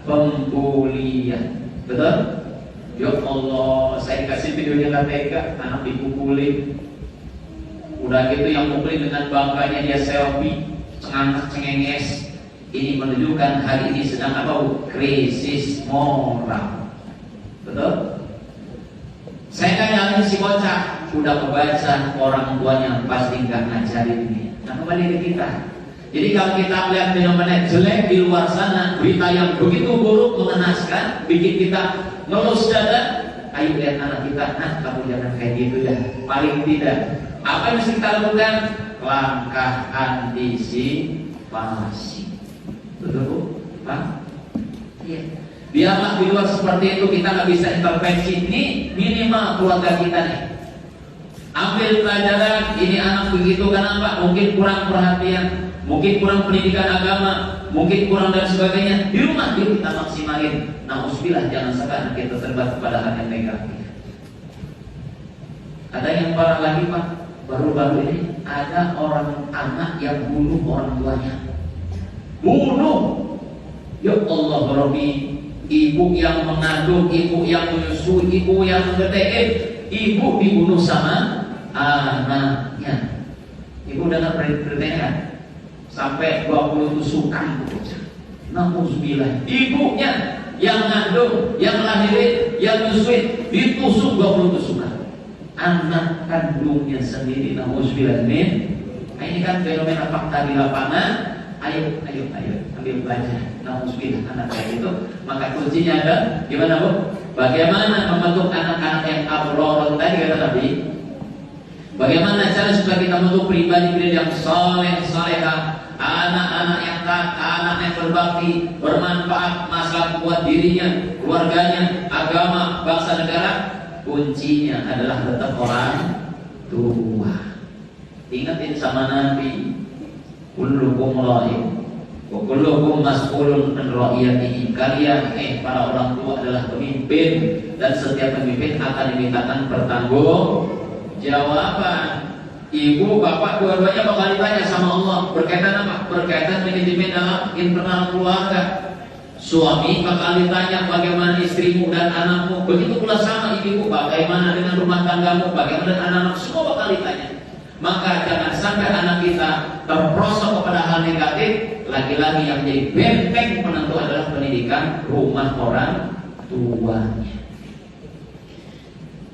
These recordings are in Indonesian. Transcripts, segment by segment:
pembulian. Betul? Ya Allah, saya kasih videonya KTK, anak dipukulin. Udah gitu yang mukulin dengan bangganya dia selfie, cengenges. Ini menunjukkan hari ini sedang apa? Krisis moral. Betul? Saya kan nyalain si bocah, udah kebaca orang tuanya pasti nggak ngajarin ini. Nah kembali ke kita. Jadi kalau kita melihat fenomena jelek di luar sana, berita yang begitu buruk mengenaskan, bikin kita ngelus dada, ayo lihat anak kita, kamu jangan kayak gitu ya. Paling tidak, apa yang mesti kita lakukan? Langkah antisipasi. Betul Bu? Pak? Iya. Biarlah di luar seperti itu kita nggak bisa intervensi. Ini minimal keluarga kita nih. Ambil pelajaran, ini anak begitu kenapa? Mungkin kurang perhatian, mungkin kurang pendidikan agama, mungkin kurang dan sebagainya. Di rumah yuk kita maksimalin. Nauzubillah, jangan sampai anak kita terlibat kepada hal yang negatif. Ada yang parah lagi Pak, baru-baru ini ada orang anak yang bunuh orang tuanya. Bunuh. Ya Allah Rabbi, ibu yang mengandung, ibu yang menyusui, ibu yang mengetekin, ibu dibunuh sama anaknya. Ibu dengar beritanya kan? Sampai 20 tusukan. Nauzubillah. Ibunya yang ngandung, yang lahirin, yang menyusui ditusuk 20 tusukan. Anak kandungnya sendiri. Nauzubillah. Nah, ini kan fenomena fakta di lapangan. Ayo ambil belajar. Nauzubillah anak kayak itu. Maka kuncinya ada gimana Bu? Bagaimana membentuk anak-anak yang abror tadi kata Nabi? Bagaimana cara supaya kita membentuk pribadi yang saleh-salehah, anak-anak yang taat, anak yang berbakti, bermanfaat, masalah buat dirinya, keluarganya, agama, bangsa negara? Kuncinya adalah tetap orang tua. Ingatin sama Nabi, kullukum ra'in wa kullukum mas'ulun an ra'iyatihi. Kalian para orang tua adalah pemimpin dan setiap pemimpin akan dimintakan pertanggungjawaban. Ibu, bapak, dua-duanya bakal ditanya sama Allah berkaitan apa? Berkaitan manajemen dalam internal keluarga. Suami bakal ditanya bagaimana istrimu dan anakmu. Begitu pula sama ibu, bagaimana dengan rumah tanggamu, bagaimana dengan anak-anak, semua bakal ditanya. Maka jangan sampai anak kita terprosok kepada hal negatif. Lagi-lagi yang menjadi benteng penentu adalah pendidikan rumah orang tuanya.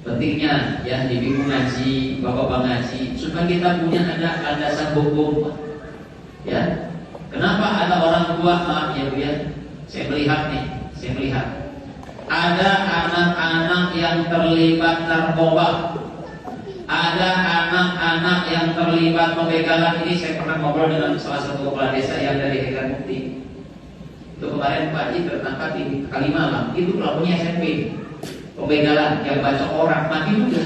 Pentingnya ya dibimbing ngaji, bapak ngaji, supaya kita punya ada landasan hukum. Ya, kenapa ada orang tua? Maaf ya Bu ya, saya melihat ada anak-anak yang terlibat narkoba. Ada anak-anak yang terlibat pembegalan. Ini saya pernah ngobrol dengan salah satu kepala desa yang dari Hekan Mukti. Itu kemarin Pak Haji tertangkap di Kalimalang. Itu pelakunya SMP. Pembegalan yang baca orang mati muda.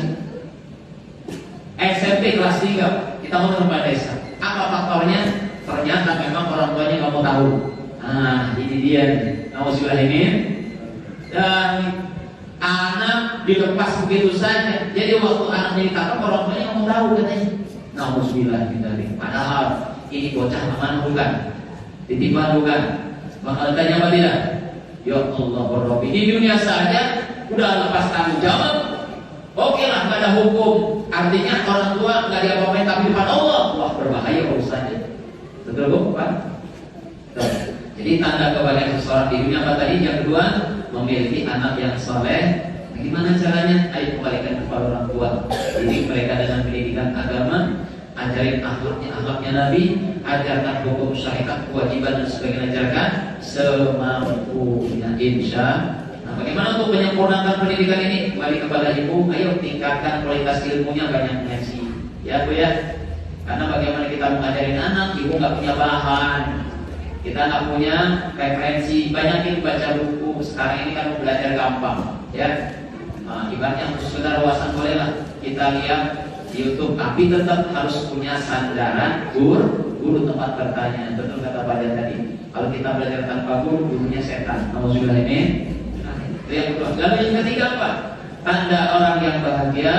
SMP kelas 3. Kita ngobrol kepala desa. Apa faktornya? Ternyata memang orang tuanya nggak mau tahu. Nah ini dia. Nauzubillah ini. Dan anak dilepas begitu saja. Jadi waktu anaknya ditangkap orang tuanya nggak mau tahu katanya. Nauzubillah min. Padahal ini bocah amanah bukan, titipan bukan. Bakal ditanya apa tidak? Ya Allah Rabbi, di dunia saja udah lepas tanggung jawab. Oke lah, nggak ada hukum. Artinya orang tua nggak diapa-apain, tapi depan Allah, wah berbahaya urusannya. Betul Bu Pak? Jadi tanda kebahagiaan seseorang di dunia apa tadi? Yang kedua, memiliki anak yang soleh. Bagaimana caranya? Ayo kembalikan kepada orang tua. Jadi mereka dengan pendidikan agama, ajarin akhlaknya Nabi, ajarkan hukum syariat, kewajiban dan sebagainya, ajarkan semampunya insya. Nah, bagaimana untuk menyempurnakan pendidikan ini? Kembali kepada ibu, ayo tingkatkan kualitas ilmunya, banyak ngaji. Ya Bu ya. Karena bagaimana kita mengajarin anak, ibu nggak punya bahan. Kita nggak punya referensi, banyakin baca buku. Sekarang ini kan belajar gampang, ya. Nah, ibaratnya sekedar wawasan bolehlah kita lihat di YouTube, tapi tetap harus punya sandaran guru tempat bertanya. Betul kata Pak Jan tadi. Kalau kita belajar tanpa guru, gurunya setan. Nauzubillah ini. Itu yang kedua. Lalu yang ketiga apa? Tanda orang yang bahagia,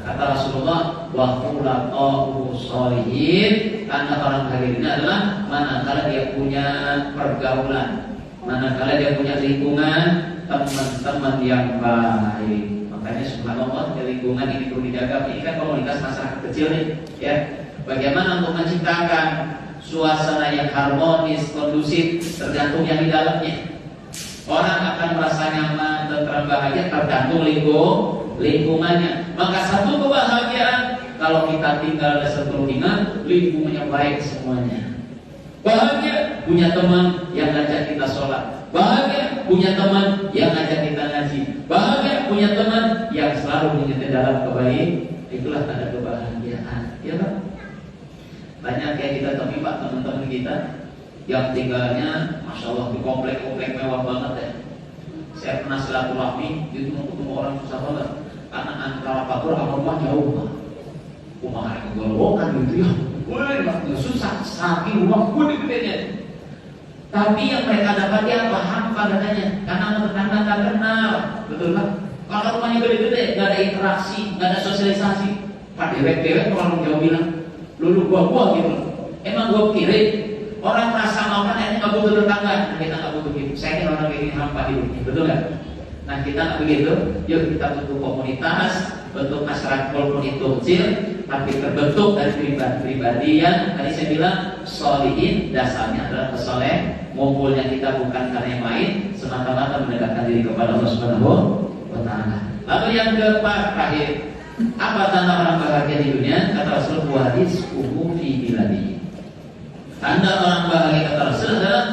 kata Rasulullah, wa khulaqa'u sholihin. Tanda orang bahagia ini adalah manakala dia punya pergaulan, manakala dia punya lingkungan teman-teman yang baik. Makanya subhanallah, lingkungan ini perlu dijaga. Ini kan komunitas masyarakat kecil nih, ya. Bagaimana untuk menciptakan suasana yang harmonis, kondusif, tergantung yang di dalamnya. Orang akan merasa nyaman, tentram, bahagia tergantung lingkungannya. Maka satu kebahagiaan kalau kita tinggal di satu lingkungan, lingkungannya baik semuanya. Bahagia punya teman yang ngajak kita sholat, bahagia punya teman yang ngajak kita ngaji, bahagia punya teman yang selalu mengingatkan dalam kebaikan. Itulah tanda kebahagiaan, ya Pak. Banyak yang kita temui Pak, teman-teman kita yang tinggalnya masya Allah di komplek-komplek mewah banget ya. Saya pernah silaturahmi, itu mau ketemu orang susah banget karena antara pagar sama rumah jauh Pak. Rumah ada kegolongan gitu ya. Wah, susah, saking rumah gede-gedenya. Tapi yang mereka dapat dia paham katanya, karena tetangga nggak kenal, betul Pak? Kalau rumahnya gede-gede, nggak ada interaksi, nggak ada sosialisasi. Pak dewek-dewek orang jauh bilang, lulu gua gitu. Emang gua kirim orang merasa makan, akhirnya nggak butuh tetangga. Kita nggak butuh gitu. Saya kan orang kayak gini hampa hidupnya, betul nggak? Nah kita nggak begitu. Yuk kita bentuk komunitas, bentuk masyarakat walaupun itu kecil, tapi terbentuk dari pribadi-pribadi yang tadi saya bilang solihin, dasarnya adalah kesoleh. Ngumpulnya kita bukan karena yang lain, semata-mata mendekatkan diri kepada Allah Subhanahu wa Ta'ala. Lalu yang keempat terakhir, apa tanda orang bahagia di dunia? Kata Rasul, wadis kuhu fi biladi. Tanda orang bahagia kata Rasul adalah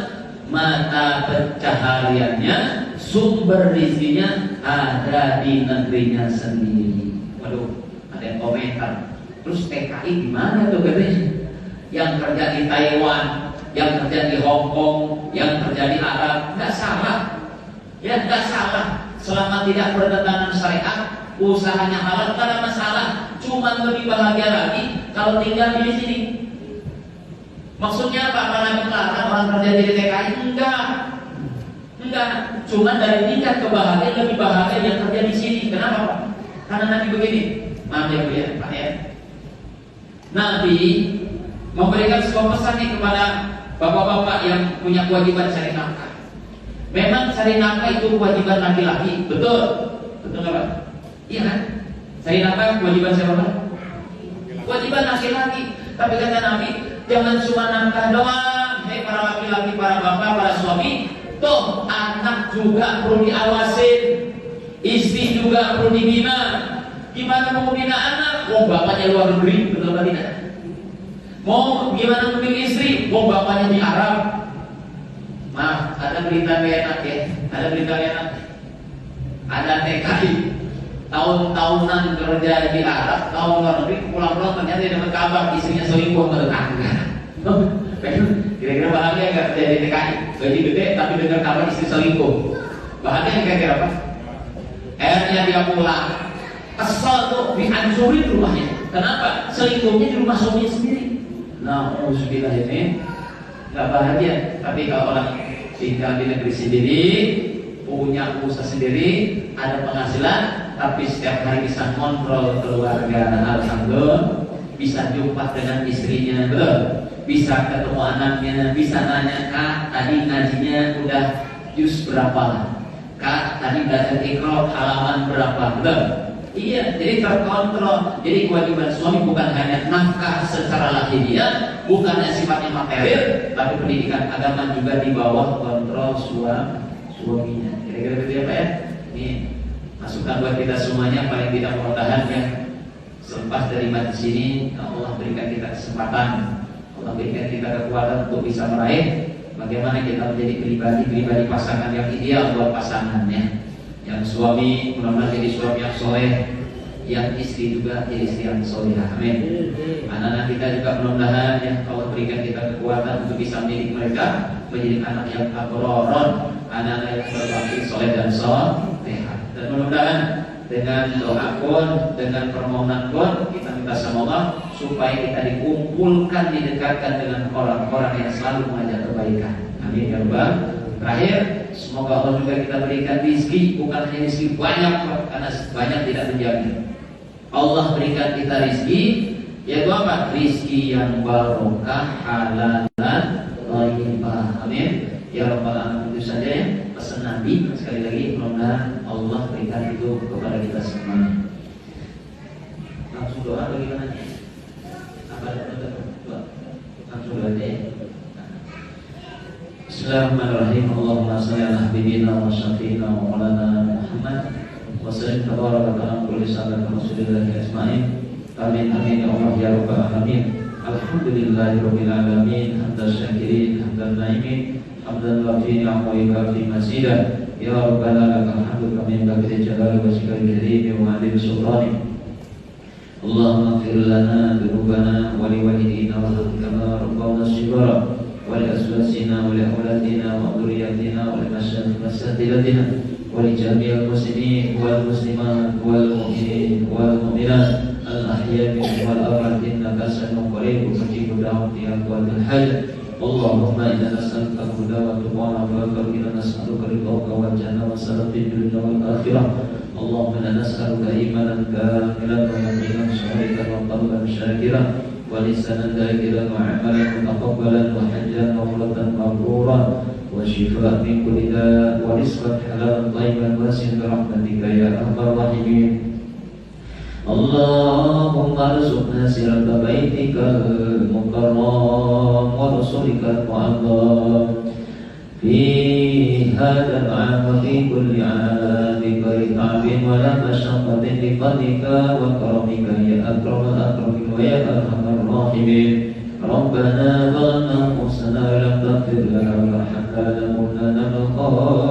mata pencahariannya, sumber rezekinya ada di negerinya sendiri. Waduh, ada yang komentar. Terus TKI di mana tuh katanya? Yang kerja di Taiwan, yang kerja di Hong Kong, yang kerja di Arab, nggak salah. Ya nggak salah. Selama tidak bertentangan syariat, usahanya halal, nggak ada masalah. Cuma lebih bahagia lagi kalau tinggal di sini. Maksudnya apa? Karena melarang orang kerja di TKI? Enggak. Cuma dari tingkat kebahagiaan lebih bahagia yang kerja di sini. Kenapa Pak? Karena Nabi begini. Maaf ya Bu ya, Pak ya. Nabi memberikan sebuah pesan nih kepada bapak-bapak yang punya kewajiban cari nafkah. Memang cari nafkah itu kewajiban laki-laki, betul? Betul nggak Pak? Iya kan? Cari nafkah kewajiban siapa Pak? Kewajiban laki-laki. Tapi kata Nabi, jangan cuma nafkah doang. Hei para laki-laki, para bapak, para suami, toh anak juga perlu diawasin, istri juga perlu dibina. Gimana mau bina anak? Wong bapaknya luar negeri, betul nggak tidak? Mau gimana memilih istri? Wong bapaknya di Arab. Maaf, ada berita gak enak ya? Ada berita gak enak? Ada TKI tahun-tahunan kerja di Arab, tahun luar negeri, pulang-pulang ternyata dia dapat kabar istrinya selingkuh sama tetangga. Kira-kira bahagia nggak kerja di TKI? Gaji gede tapi dengar kabar istri selingkuh. Bahagia kira-kira apa? Akhirnya dia pulang, kesel tuh, dihancurin rumahnya. Kenapa? Selingkuhnya di rumah suaminya sendiri. Nah, alhamdulillah ini nggak bahagia. Tapi kalau orang tinggal di negeri sendiri, punya usaha sendiri, ada penghasilan, tapi setiap hari bisa kontrol keluarga, alhamdulillah, bisa jumpa dengan istrinya, betul? Bisa ketemu anaknya, bisa nanya, Kak, tadi ngajinya udah juz berapa? Kak, tadi belajar Iqra halaman berapa? Betul? Iya, jadi terkontrol. Jadi kewajiban suami bukan hanya nafkah secara lahiriah, bukan hanya sifatnya material, tapi pendidikan agama juga di bawah kontrol suaminya. Kira-kira begitu ya Pak ya? Ini masukan buat kita semuanya, paling tidak mudah-mudahan ya selepas dari majlis ini Allah berikan kita kesempatan, Allah berikan kita kekuatan untuk bisa meraih bagaimana kita menjadi pribadi pasangan yang ideal buat pasangannya. Yang suami mudah-mudahan jadi suami yang soleh, yang istri juga jadi istri yang solehah. Amin. Anak-anak kita juga mudah-mudahan ya Allah berikan kita kekuatan untuk bisa mendidik mereka menjadi anak yang abroron, anak-anak yang berbakti soleh dan solehah. Dan mudah-mudahan dengan doa pun, dengan permohonan pun kita minta sama Allah supaya kita dikumpulkan, didekatkan dengan orang-orang yang selalu mengajak kebaikan. Amin ya Rabbal. Terakhir, semoga Allah juga kita berikan rizki, bukan hanya rizki banyak, karena banyak tidak menjamin. Allah berikan kita rizki, yaitu apa? Rizki yang barokah, halal dan thayyibah. Amin. Ya Rabbal alamin. Itu saja Nabi. Sekali lagi mudah-mudahan Allah berikan itu kepada kita semuanya. Langsung doa bagaimana? Apa ada doa? Langsung doa deh. Bismillahirrahmanirrahim. Allahumma shalli ala habibina wa syafiina wa maulana Muhammad wa sallim tabaraka ala kulli sahabat Rasulillah ajmain. Amin amin ya Allah ya rabbal alamin. Alhamdulillahirabbil alamin. Hamdan syakirin, hamdan naimin, hamdan rafi'an wa yukafi masidah. Ya rabbana lakal hamdu kama yanbaghi li jalali wajhikal karim wa 'azimi sultanik. Allahumma ighfir lana dhunubana wa liwalidina warhamhum kama rabbawna shighara wa li azwajina wa li awladina wa dhurriyyatina wa li masyayikhina wa li jami'il muslimin wal muslimat wal mu'minin wal mu'minat al-ahya'i minhum wal amwat innaka sami'un qarib mujibu da'wati ya qawadil hajat. Allahumma inna nas'aluka al-huda wa tuqa wa inna nas'aluka ridhaka wal jannah wa salama fid dunya wal akhirah. Allahumma inna nas'aluka imanan kamilan wa yaqinan shadidan wa qalban syakiran wa lisanan dhakiran wa amalan mutaqabbalan wa hajjan mawlatan mabruran wa shifaan min kulli da' wa rizqan halalan thayyiban wasi'an bi rahmatika ya arhamar rahimin. Allahumma arzuqna sirata baitikal mukarram wa rasulikal mu'azzam fi hadal 'am wa fi kulli 'am bi ghairi ta'bin wa la mashaqqatin bi fadlika wa karamika ya akramal akramin wa ya arhamar rahimin. Rabbana zalamna anfusana wa lam taghfir lana wa tarhamna lanakunanna minal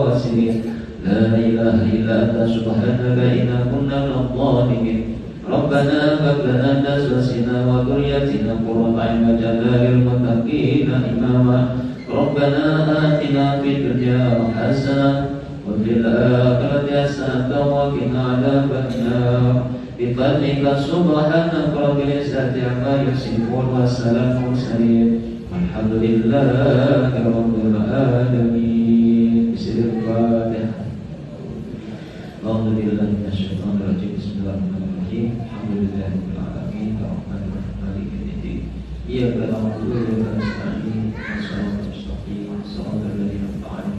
khasirin. La ilaha illa anta subhanaka inna kunna minadh dhalimin. Rabbana hab lana min azwajina wa dhurriyyatina qurrata a'yun waj'alna lil muttaqina imama. Rabbana atina fid dunya hasanah wa fil akhirati hasanah wa qina adzaban nar. Bi fadlika subhanaka rabbil izzati amma yasifun wa salamun mursalin walhamdulillahi rabbil alamin. Bismillahirrahmanirrahim. A'udzubillahi minasyaitonir rajim. Bismillahirrahmanirrahim. Alhamdulillahirabbil alamin. Arrahmanir rahim. Maliki yaumiddin. Iyyaka na'budu wa iyyaka nasta'in. Shiratal mustaqim. Shiratal ladzina an'amta 'alaihim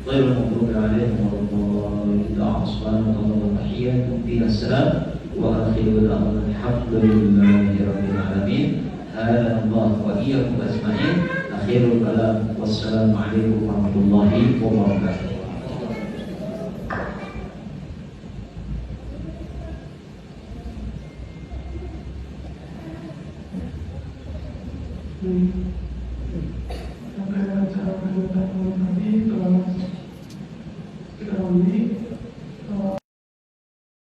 ghairil maghdubi 'alaihim waladdallin. Subhanallahi wa tahiyyatuhum fiha salam wa akhiru da'wana alhamdulillahi rabbil alamin. Hadana Allah wa iyyakum ajma'in. Akhirul kalam. Wassalamu alaikum warahmatullahi wabarakatuh. Sampai acara kegiatan tadi telah kita undi